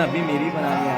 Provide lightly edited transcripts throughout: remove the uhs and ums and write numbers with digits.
अभी मेरी बनानी है।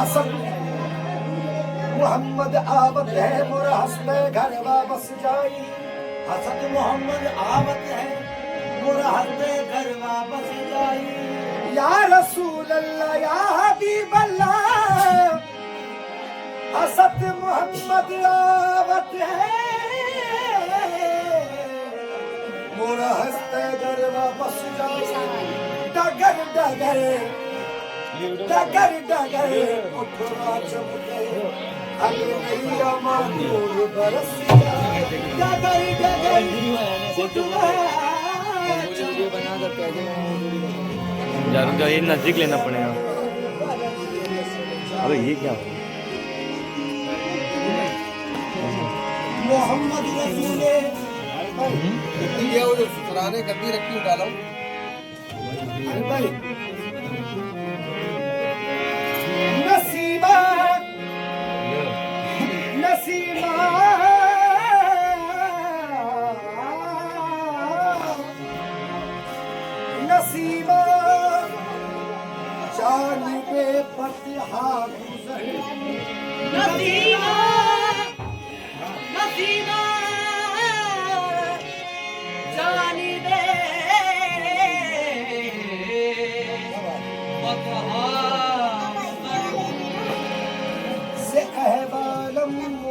हसन मोहम्मद आवत है मोरा हंसते घर वापस जाई हसन मोहम्मद आवत है मोरा हंसते घर वापस जाई या रसूल अल्लाह या हबीब अल्लाह हसन मोहम्मद आवत है मोरा हंसते घर वापस जाई डगर डगर डगर डगर उठवा चमके अरे नैया मानूर बरस डगर डगर उठवा यार उनका ये नजदीक लेना पड़ेगा। अबे ये क्या हो मोहम्मद रसूले ये वो जो सुराने गद्दी रखी डालो अरे भाई नसीबा नसीबा नसीबा जानिबे फतिहा गुज़र नसीबा नसीबा जानिबे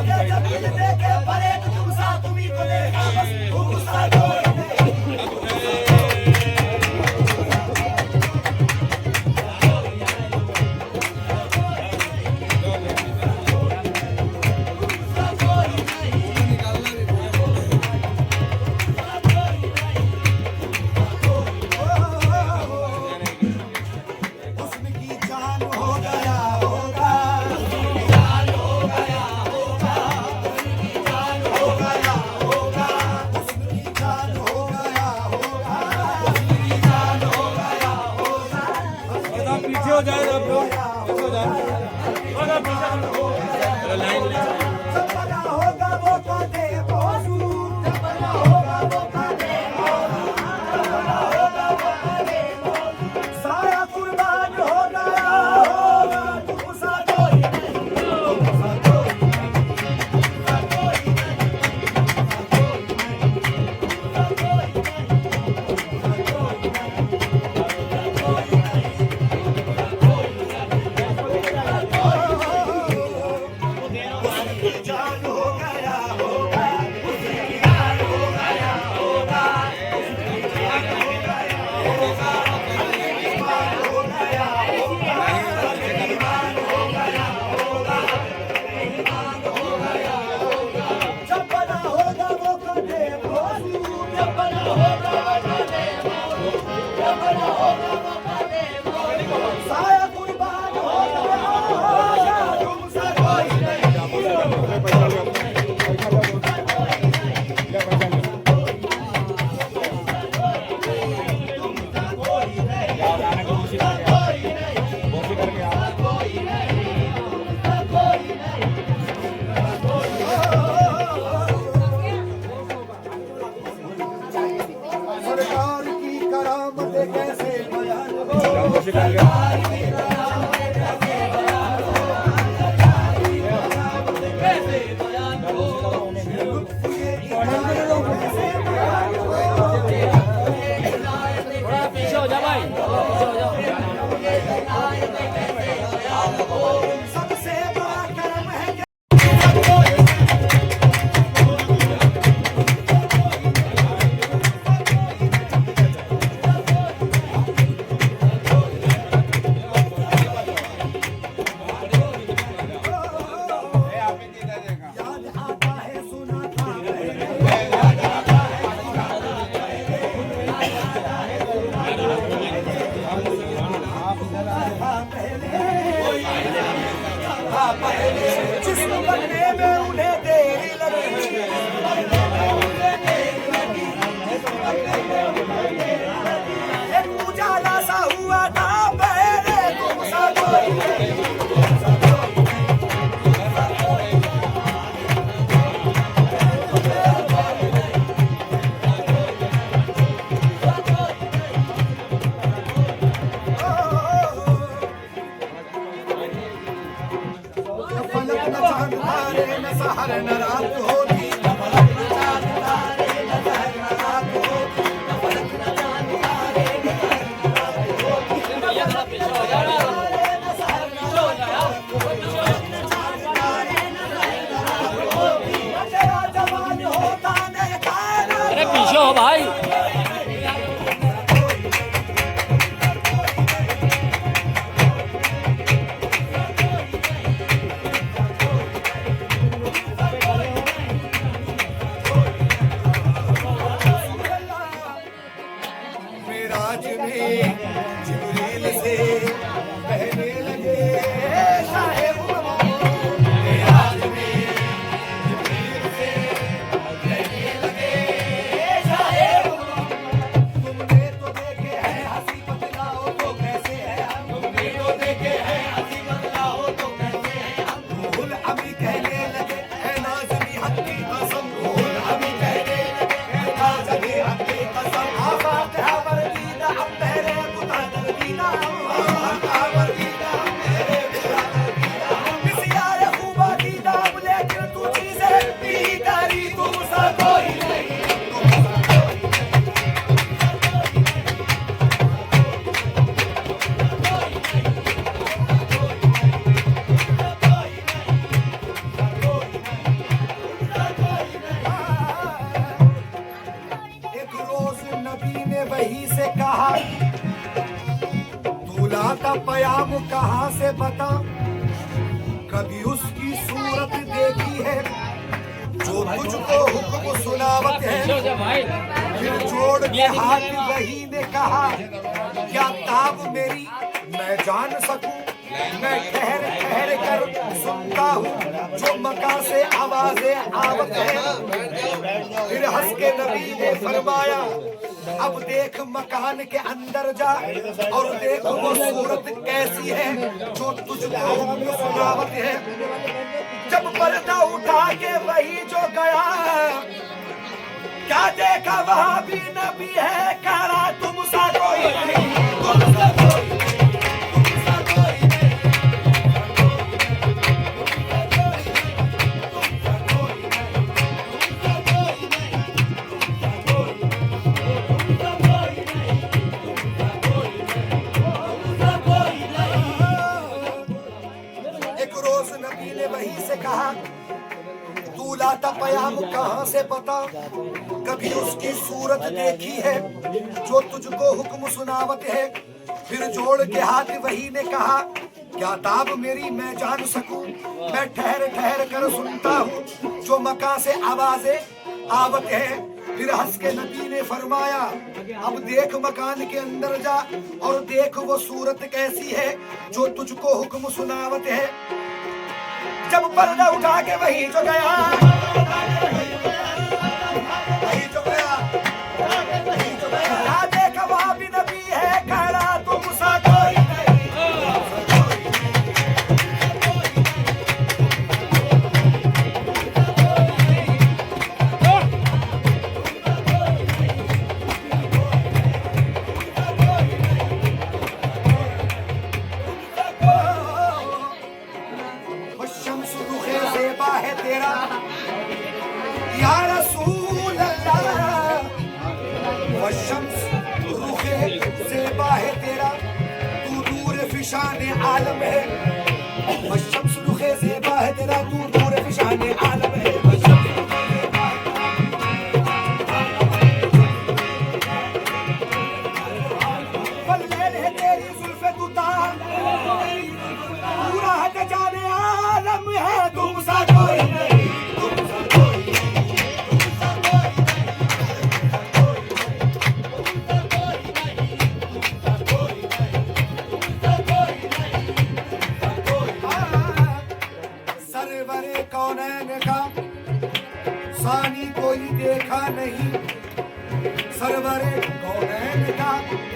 लगे जब दिल देखे परे तो तुम सा तुम्ही को देखा बस तुम सा कोई नहीं हुस्न की जान हो गया होगा जान हो गया होगा जान हो गया होगा हुस्न की जान हो गया होगा जान हो गया होगा पीछे हो जाए आप लोग पीछे हो जाए जब बना होगा वो कांधे पहुंचू जब बना होगा वो कांधे सारा कुर्बान हो गया होगा तुम सा कोई नहीं तुम सा कोई जान हो गया होगा उसकी जान हो गया होगा उसकी जान हो गया होगा ईमान हो गया होगा ईमान हो गया होगा ईमान हो गया होगा जब बना होगा वो कांधे पहुंचू जब बना होगा वो कांधे पहुंचू जब बना होगा वो कांधे पहुंचू साया कुर्बान हो गया होगा तुम सा कोई नहीं सरकार की करामत कैसे बयान हो सरकार की करामत कैसे बयान हो कैसे बयान हो ये इनायत कैसे बयान हो थोड़ा पीछे हो जा भाई, पीछे हो जाओ। सबसे बड़ा कर्म है कि याद आता है सुना था जिस बनने में उन्हें देरी लगी एक उजाला सा हुआ था पहले तुम सा कोई नहीं फलक न चांद तारे न सहर न रात होती न फलक न चांद तारे न सहर न रात होती न फलक न चांद तारे न सहर न रात होती न फलक न चांद तारे न सहर न रात होती तेरा जवान होता नहीं तारा अरे पीछे हो भाई। मेराज में जिब्रील से कहने लगे शाहे उलमा मेराज में जिब्रील से कहने लगे शाहे उलमा था पयाम कहाँ से बता, कभी उसकी सूरत देखी है जो तुझको हुक्म सुनावत है। फिर जोड़ के हाथ वही ने कहा, क्या ताब मेरी मैं जान सकूं, मैं ठहर ठहर कर सुनता हूँ जो मका से आवाजें आवत है। फिर हंस के नबी ने फरमाया, अब देख मकान के अंदर जा और देख वो सूरत कैसी है जो तुझको हुक्म सुनावत है। जब पर्दा उठा के वही जो गया, क्या देखा वहां भी नबी है खड़ा, तुम सा कोई नहीं, तुम सा कोई नहीं। वही से कहा, तू लाता पयाम कहाँ से पता, कभी उसकी सूरत देखी है जो तुझको हुक्म सुनावत है। फिर जोड़ के हाथ वही ने कहा, क्या ताब मेरी मैं जान सकूं, मैं ठहर ठहर कर सुनता हूँ जो मका से आवाजें आवत है। फिर हंस के नबी ने फरमाया, अब देख मकान के अंदर जा और देख वो सूरत कैसी है जो तुझको हुक्म सुनावत है। जब पर्दा उठा के वही जो गया, वही जो गया, क्या देखा वहां भी नबी है खड़ा, तुम सा कोई नहीं। है तेरा या रसूल अल्लाह, वशम्स रुखे ज़ेबा है तेरा, तू नूर फिशान आलम है। वशम्स रुखे ज़ेबा है तेरा, तू नूर फिशान आलम है। वल्लैल है तेरी जुल्फ़े तुतार, पूरा है जाने आलम है, तुम सा कोई नहीं, तुम सा कोई नहीं, तुम सा कोई नहीं, तुम सा कोई नहीं। सरवरे कौनैन का सानी कोई देखा नहीं, सरवरे कौनैन का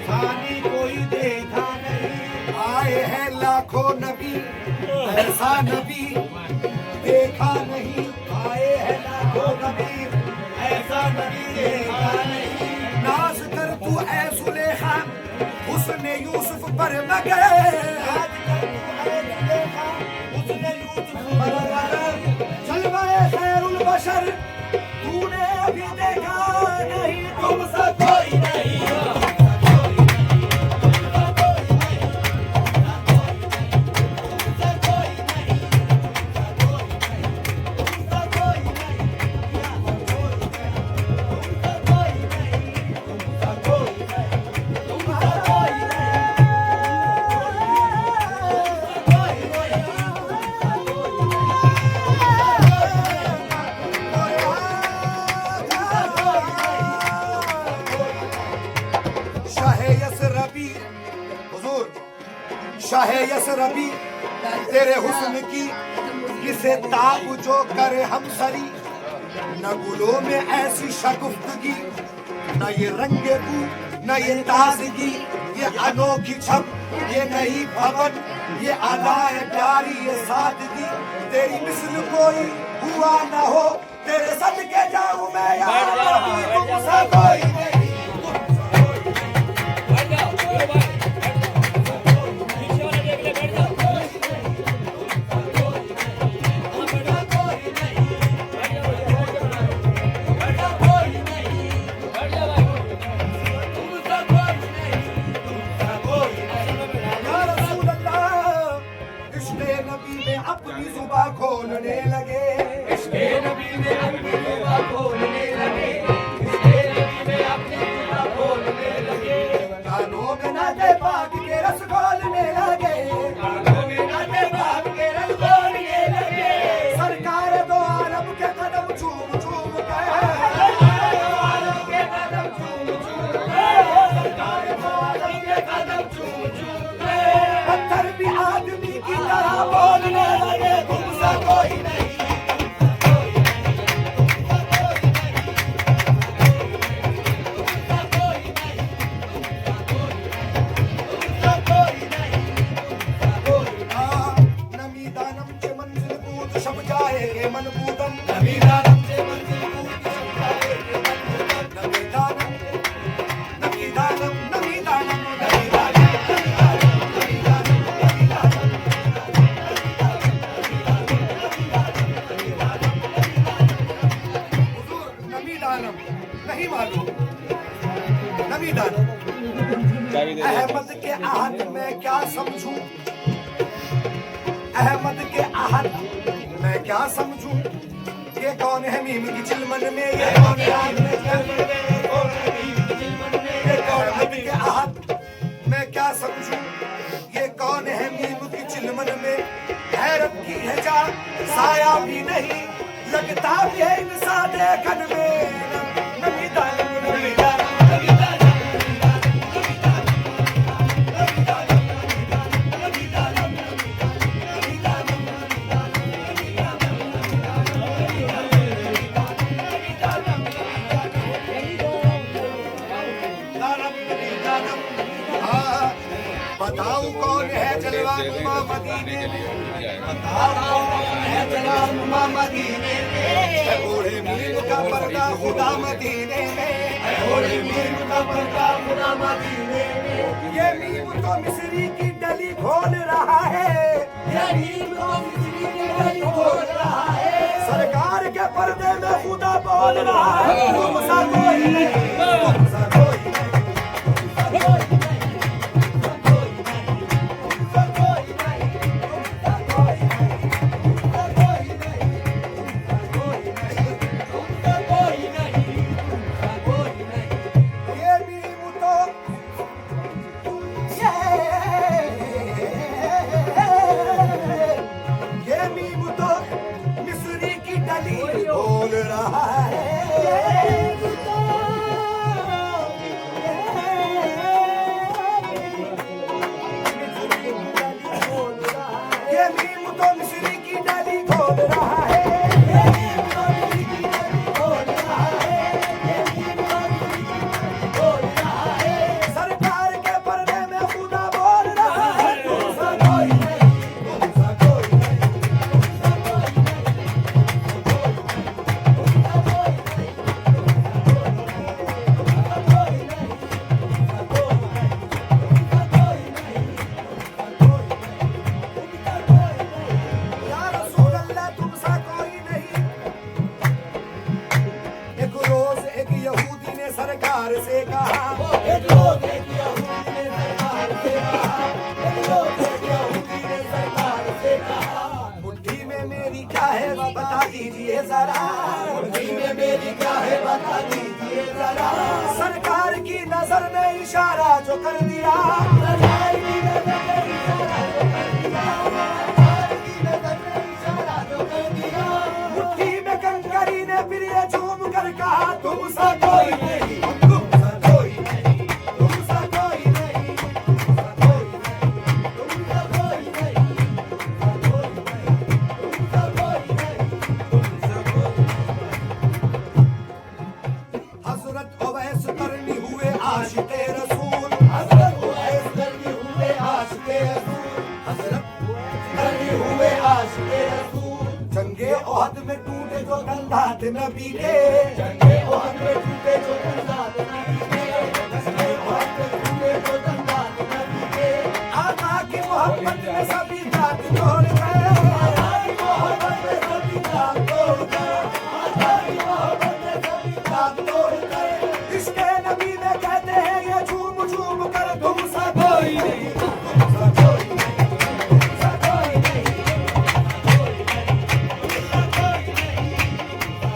सानी कोई देखा नहीं। आए हैं लाखों नबी, ऐसा नबी देखा नहीं। आए हैं लाखों नबी, ऐसा नबी देखा नहीं। नाज कर तू ऐ सुलेखा, हुस्न यूसुफ पर मगर, नाज कर तू ऐ सुलेखा, हुस्न यूसुफ पर मगर। जलवाए खैरुल बशर तूने अभी देखा नहीं, तुम सा कोई नहीं। शाहे यसरबी तेरे हुस्न की किसे ताब जो करे हम सरी, न गुलों में ऐसी शगुफ्तगी, न ये रंगे बू न ये ताजगी, ये अनोखी छप ये नई भवन, ये अदाए प्यारी ये सादगी। तेरी मिस्ल कोई हुआ न हो, तेरे सदके जाऊं मैं यार, तुम सा कोई नहीं। अपनी जुबान खोलने लगे, इश्क़े नबी में अपनी जुबान खोलने लगे, इश्क़े नबी नहीं मालूम। नबी दान अहमद के आहद में क्या समझूं, अहमद के आहद मैं क्या समझूं, ये कौन है मीम की चिलमन में, ये कौन है मीम की चिलमन में, ये कौन है मीम की चिलमन में, ये कौन है के आहद मैं क्या समझूं, ये कौन है मीम की चिलमन में, हैरत की है जा साया भी नहीं लगता भी है इंसान देखन में। नबी दान नबी दान नबी दान बताओ कौन है जलवा नुमा मदीने में, बताओ कौन है जलवा नुमा मदीने में, ओढ़े मीर का पर्दा खुदा मदीने में, ओढ़े मीर का पर्दा खुदा मदीने में। ये मीम तो मिस्री की डली खोल रहा है, ये मीम तो मिस्री की डली खोल रहा है, सरकार के पर्दे में खुदा बोल रहा है। तुम सा कोई नहीं, तुम सा कोई नहीं। बता दीजिए जरा, मुट्ठी में मेरी क्या है बता दीजिए जरा, सरकार की नजर ने इशारा जो कर दिया, सरकार की नजर ने इशारा जो कर दिया, सरकार की नजर ने इशारा जो कर दिया, मुट्ठी में कंकरी ने फिर ये झूम कर कहा तुम सा कोई नहीं, तुम सा कोई नहीं, तुम सा कोई नहीं, तुम सा कोई नहीं, तुम सा कोई नहीं, हजरत अवैस करनी हुए आशिक़े रसूल, हजरत अवैस करनी हुए आशिक़े रसूल, हजरत करनी हुए आशिक़े रसूल, जंगे ओहद में टूटे जो कंधात नबी के, जंगे ओहद में टूटे जो कंधात नबी के, जंगे ओहद में टूटे जो कंधात नबी के, आका की मोहब्बत में सभी दांत तोड़ गए, आका की मोहब्बत में सभी दांत तोड़ गए, आका की मोहब्बत में सभी दांत तोड़ गए, इसके नबी में कहते हैं ये झूम झूम कर तुम सा कोई नहीं, तुम सा कोई नहीं, तुम सा कोई नहीं, तुम सा कोई नहीं,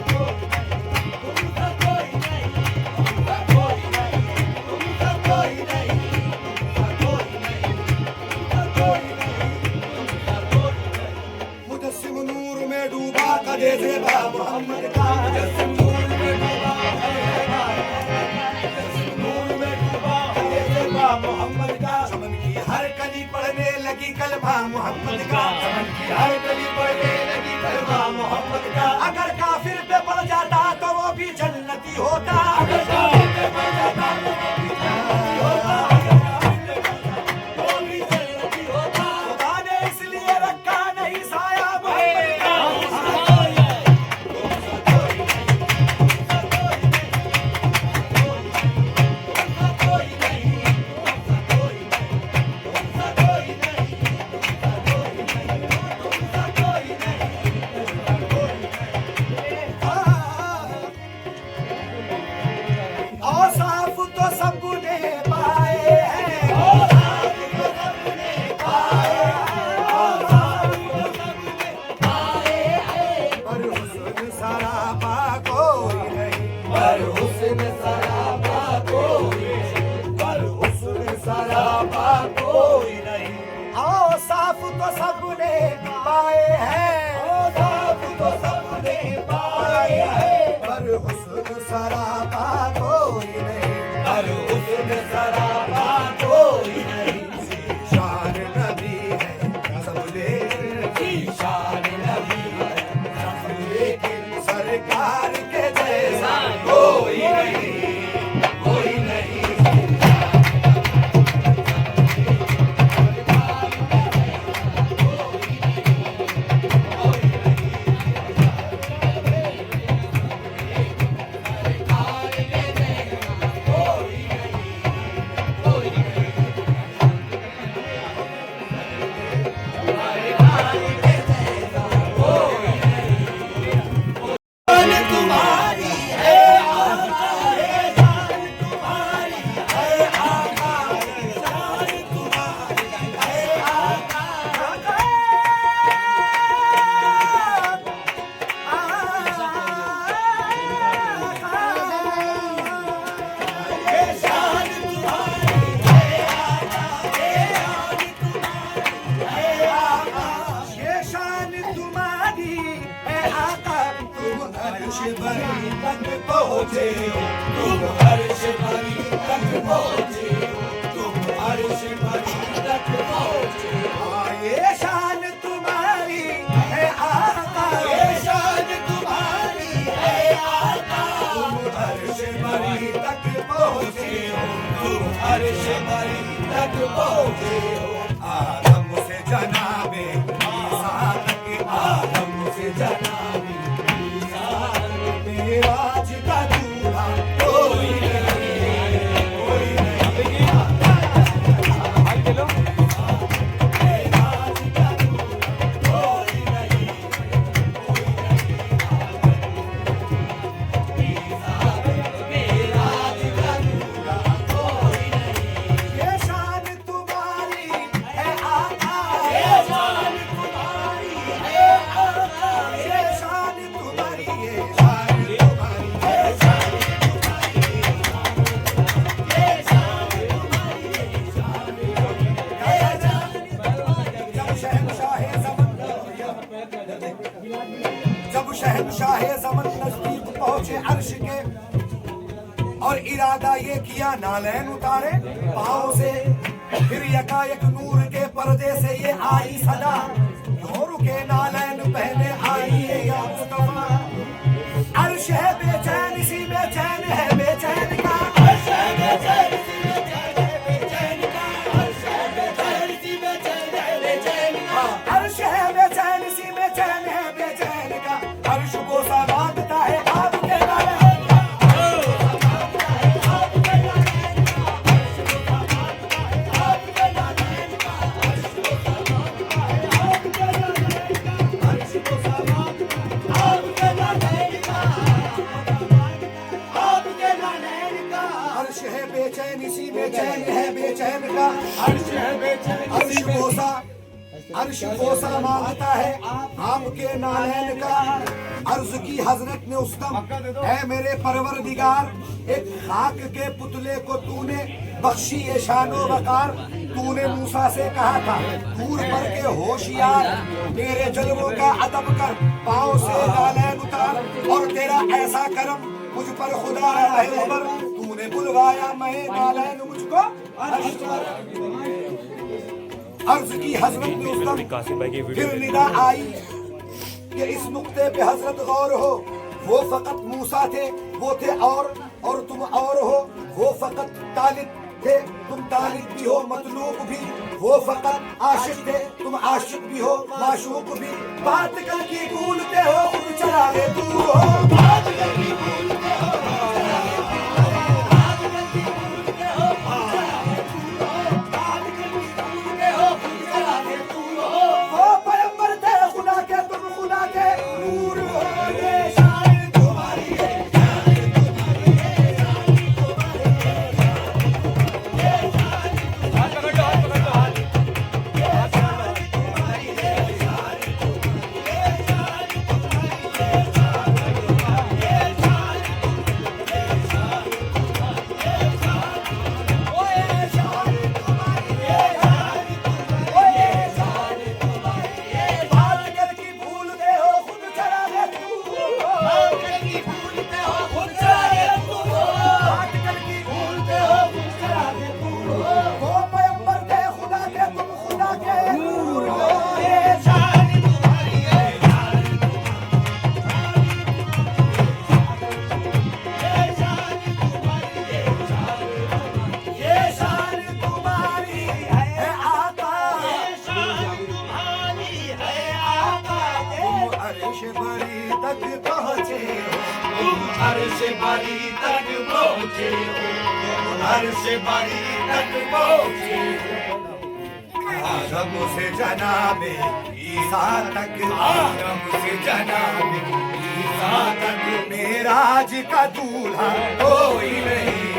तुम सा कोई नहीं, तुम सा कोई नहीं, तुम सा कोई नहीं, तुम सा कोई नहीं, तुम सा कोई नहीं, तुम सा कोई नहीं। मुजस्सिम नूर में डूबा कदे ज़ेबा मोहम्मद का, मुजस्सिम नूर में डूबा मोहम्मद का, चमन की हर कली पढ़ने लगी कलमा मोहम्मद का, चमन की हर कली पढ़ने लगी कलमा मोहम्मद का, अगर काफिर पे पड़ जाता तो वो भी जन्नती होता, अगर काफिर पे पड़ जाता तो वो भी जन्नती होता, वो भी जन्नती होता, खुदा ने इसलिए रखा नहीं साया मोहम्मद का, सरापा कोई नहीं, पर हुस्न सरापा कोई नहीं, पर हुस्न सरापा कोई नहीं। आओ साफ तो सबने पाए हैं, ओ साफ तो सबने पाए हैं, पर हुस्न सरापा कोई नहीं, पर हुस्न सरापा कोई नहीं। शान नबी है सब लेकिन, शान नबी है सब लेकिन, सरकार के जैसा कोई नहीं, कोई नहीं। अर्श भरी तक पहुँचे हो, तुम अर्श भरी तक पहुँचे हो, तुम अर्श भरी तक पहुँचे हो। ये शान तुम्हारी है आका, ये शान तुम्हारी है आका, तुम अर्श भरी तक पहुँचे हो, तुम अर्श भरी तक पहुँचे हो। आदम से जनाबे ईसा तक, आदम से जनाबे राज का दूल्हा कोई नहीं, कोई नहीं। राज का दूल्हा कोई नहीं, कोई नहीं। राज का दूल्हा कोई नहीं। ये शान तुम्हारी है आका, ये शान तुम्हारी है आका, ये शान तुम्हारी, ये शान जब शहंशाह ज़मन नजदीक पहुंचे अर्श के और इरादा ये किया नालैन उतारे पाँव से, फिर यकायक नूर के पर्दे से ये आई सदा, नूर के नालैन पहने आई है या मुस्तफा। अर्श है बेचैन, इसी में चैन है बेचैन का, अर्श है बेचैन, इसी में चैन है बेचैन का, अर्श है बेचैन, इसी में चैन है बेचैन का, अर्श है बेचैन, इसी में चैन है बेचैन का। अर्श को सा मांगता है आपके नालैन का, अर्श है बेचैन, इसी में चैन है बेचैन का, अर्श है बेचैन, अर्श कोसा मांगता है आपके नालैन का। अर्ज की हजरत ने उसदम, है मेरे परवरदिगार, एक खाक के पुतले को तूने बख्शी ये शानो वकार। तूने मूसा से कहा था दूर पर के होशियार, मेरे जलवों का अदब कर, पाँव से नालैन उतार, और तेरा ऐसा करम मुझ पर खुदा रहे उमर। तूने बुलवाया मैं नालैन मुझको अर्श पर। अर्ज की हजरत ने उसदम फिर निदा आई कि इस नुक्ते पे हजरत गौर हो, वो फकत मूसा थे वो थे और तुम और हो, वो फकत तालिब थे तुम तालिब भी हो, मतलूब भी, वो फकत आशिक थे तुम आशिक भी हो, माशूक भी। बात कल की भूलते हो खुद चरागे दूर हो, बात कल की भूलते हो की भूलते हो खुद चढ़ाए तुम हो, आजकल की भूलते हो खुद चढ़ाए तुम हो, वो पैगंबर थे खुदा के तुम खुदा के नूर हो, ये शान तुम्हारी है, ये शान तुम्हारी है आका, ये शान तुम्हारी है आका, तुम अर्श बरी तक पहुँचे हो, तुम अर्श बरी तक पहुँचे हो, तुम अर्श बरी तक पहुँचे हो, आदम से जनाबे ईसा तक, आदम से जनाबे ईसा तक, मेराज का दूल्हा कोई नहीं